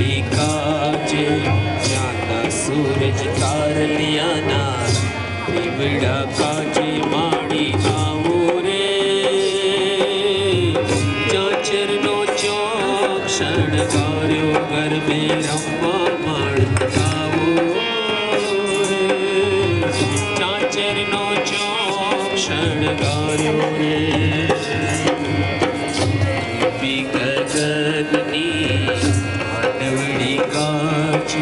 काजे जाता सूरज तार लिया ना दिवड़ा काजे माड़ी आवो रे चाचर नो चौक शणगार्यो घर में रम्मा माड़ आवो रे चाचर नो चौक शणगार्यो रे गगनी मानवड़ी काज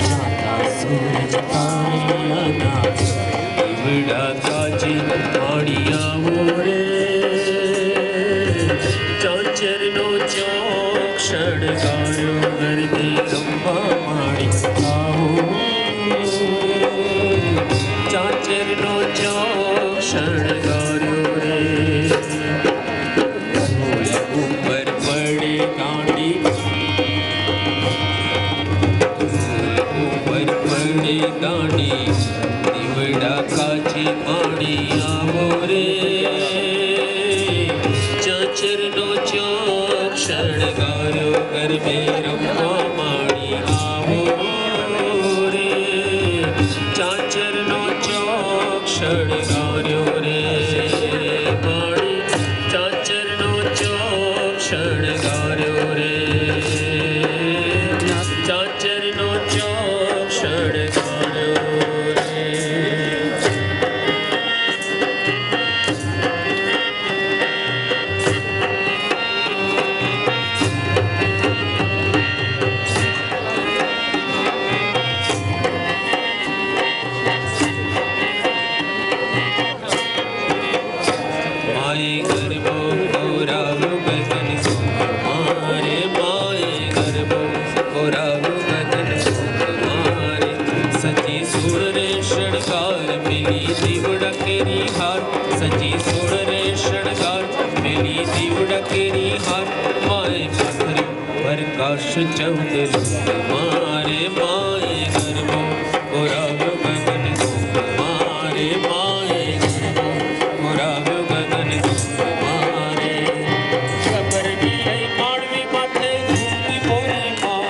जाता सूरज तारियाना दिवड़ा काज माड़िया मोरे चाचर नो चौक शणगार्यो घर में रम्मा माड़ी आओ चाचर नो चौक शणगार्यो रे ऊपर पड़े डांडी ऊपर पड़े डांडी दिवड़ा काची माड़ी आवो रे चाचर नो चौक शणगार्यो घर में रम्मा माड़ी आवो रे चाचर नो चौक शणगार्यो रे माड़ी चाचर नो चौक शणगार्यो रे चाचर नो चौक शणगार्यो रे माए गर्भो गोरालो गगन मारे माए गर्भो गोरालो गगन मारे सची सुर रे शणगार मिली दिवड़ा केरी हार सची सुर रे शणगार मिली दिवड़ा केरी हार माए पाखरी प्रकाश चौदल मारे माए गर्भो गोरालो गगन मारे माए गर्भो गोरालो गगन मारे खबर नीले माड़वी माथे घूमती बोरी माँ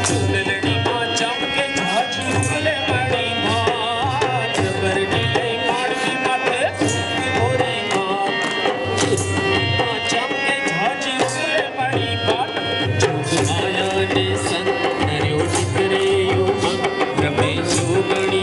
चुलड़ी माँ चमके झाझी उगले बड़ी माँ खबर नीले माड़वी माथे घूमती बोरी माँ चुलड़ी माँ चमके झाझी उगले बड़ी बात जोग माया ने संग नर्यो टिकरे यो मन रमे जोगड़ी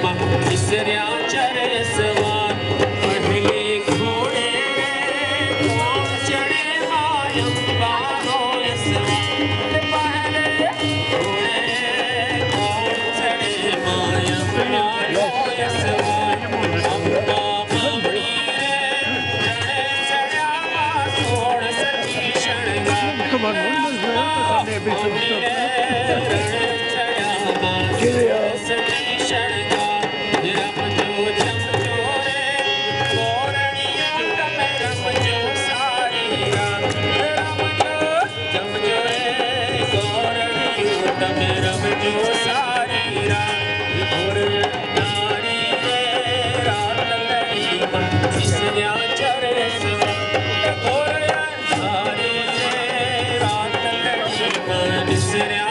मां निसरिया चढ़े सवार पहले घोड़े कौन चढ़े मायम बारो सवार पहले घोड़े कौन चढ़े मायम बारो सवार अम्बा मामड़ी रे चढ़े चढ़ा मां सोड़ सती शणगा Sit down.